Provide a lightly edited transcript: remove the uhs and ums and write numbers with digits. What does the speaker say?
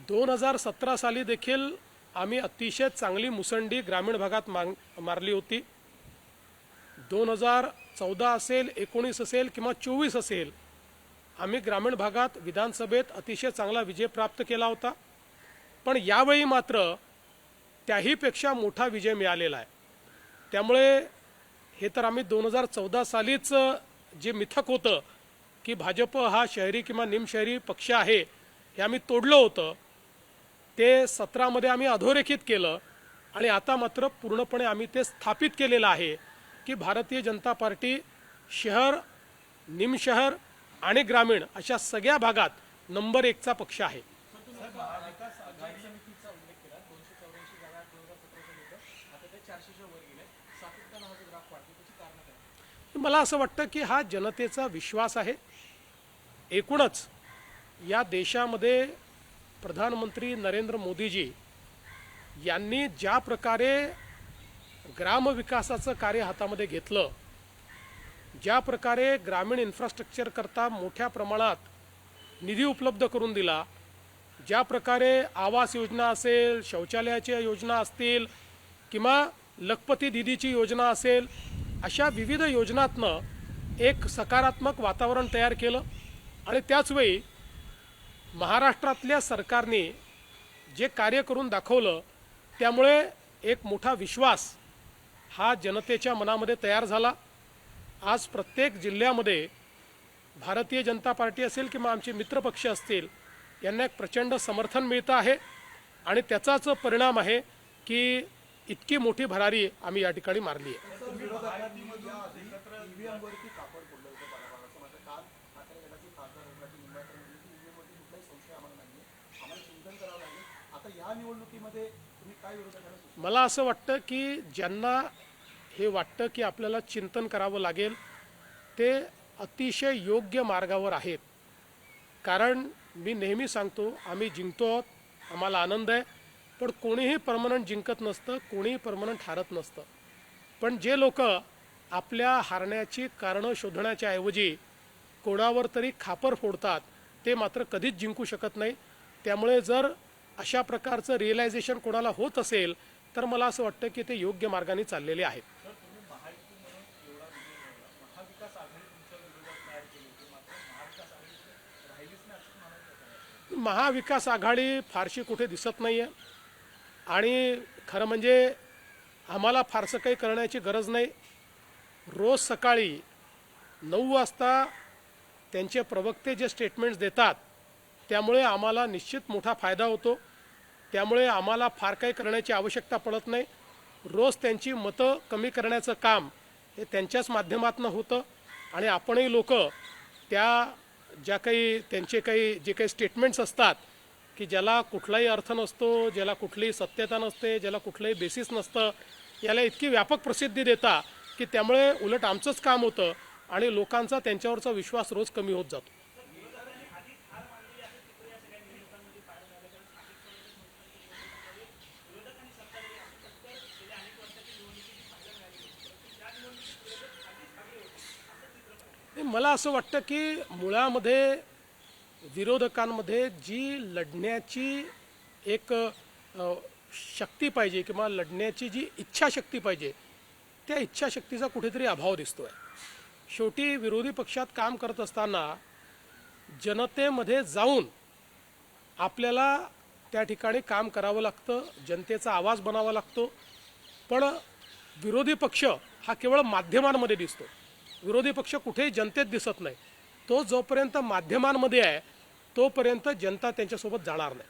2017 साली देखील आम्ही अतिशय चांगली मुसंडी ग्रामीण भागात मारली होती। 2014 असेल, 19 असेल किंवा 24 असेल, आम्ही ग्रामीण भागात विधानसभेत अतिशय चांगला विजय प्राप्त केला होता। पण यावेळी मात्र त्याहीपेक्षा मोठा विजय मिळालेला आहे। त्यामुळे हे तर आम्ही 2014 सालीच जे मिथक होतं की भाजप हा शहरी किंवा निमशहरी पक्ष आहे हे आम्ही तोडलं होतं, ते 17 मध्ये आम्ही अधोरेखित केलं आणि आता मात्र पूर्णपणे आम्ही ते स्थापित केलेलं आहे की भारतीय जनता पार्टी शहर, निमशहर आणि ग्रामीण अशा सगळ्या भागात नंबर 1 चा पक्ष आहे। मला असं वाटतं की हा जनतेचा विश्वास आहे। एकूणच या देशामध्ये प्रधानमंत्री नरेंद्र मोदीजी यांनी ज्या प्रकारे ग्रामविकासाचं कार्य हातामध्ये घेतलं, ज्या प्रकारे ग्रामीण इन्फ्रास्ट्रक्चर करता मोठ्या प्रमाणात निधी उपलब्ध करून दिला, ज्या प्रकारे आवास योजना असेल, शौचालयाच्या योजना असतील किंवा लखपती दीदीची योजना असेल, अशा विविध योजनांतनं एक सकारात्मक वातावरण तयार केलं आणि त्याचवेळी महाराष्ट्रातल्या सरकारने जे कार्य करून दाखवलं त्यामुळे एक मोठा विश्वास हा जनतेच्या मनामध्ये तयार झाला। आज प्रत्येक जिल्ह्यामध्ये भारतीय जनता पार्टी असेल किंवा आमचे मित्रपक्ष असतील यांना एक प्रचंड समर्थन मिळतं आहे आणि त्याचाच परिणाम आहे की इतकी मोठी भरारी आम्ही या ठिकाणी मारली आहे। मला असं वाटतं की ज्यांना हे वाटतं की आपल्याला चिंतन करावं लागेल ते अतिशय योग्य मार्गावर आहेत। कारण मी नेहमी सांगतो, आम्ही जिंकतो आहोत, आम्हाला आनंद आहे, पण कोणीही परमनंट जिंकत नसतं, कोणीही परमनंट हारत नसतं। पण जे लोक आपल्या हारण्याची कारणं शोधण्याच्या ऐवजी कोणावर तरी खापर फोडतात ते मात्र कधीच जिंकू शकत नाही। त्यामुळे जर अशा प्रकारचं रिअलायझेशन कोणाला होत असेल तर मला असं वाटतं की ते योग्य मार्गाने चाललेले आहेत। महाविकास आघाडी फारशी कुठे दिसत नाहीये आणि खरं म्हणजे आम्हाला फारसं काही करण्याची गरज नाही। रोज सकाळी 9 वाजता त्यांचे प्रवक्ते जे स्टेटमेंट्स देतात त्यामुळे आम्हाला निश्चित मोठा फायदा होतो। त्यामुळे आम्हाला फार काही करण्याची आवश्यकता पडत नाही। रोज त्यांची मतं कमी करण्याचं काम हे त्यांच्याच माध्यमातून होतं आणि आपणही लोक त्या ज्या काही त्यांचे काही जे काही स्टेटमेंट्स असतात की ज्याला कुठलाही अर्थ नसतो, ज्याला कुठलीही सत्यता नसते, ज्याला कुठलंही बेसिस नसतं, याला इतकी व्यापक प्रसिद्धी देता की त्यामुळे उलट आमचंच काम होतं आणि लोकांचा त्यांच्यावरचा विश्वास रोज कमी होत जातो। मला असं वाटतं की मुळामध्ये विरोधकांमध्ये जी लढण्याची एक शक्ती पाहिजे किंवा लढण्याची जी इच्छाशक्ती पाहिजे त्या इच्छाशक्तीचा कुठेतरी अभाव दिसतोय। शेवटी विरोधी पक्षात काम करत असताना जनतेमध्ये जाऊन आपल्याला त्या ठिकाणी काम करावं लागतं, जनतेचा आवाज बनावा लागतो। पण विरोधी पक्ष हा केवळ माध्यमांमध्ये दिसतो, विरोधी पक्ष कुठेही जनतेत दिसत नाही। तो जोपर्यंत माध्यमांमध्ये आहे तोपर्यंत जनता त्यांच्यासोबत जाणार नाही।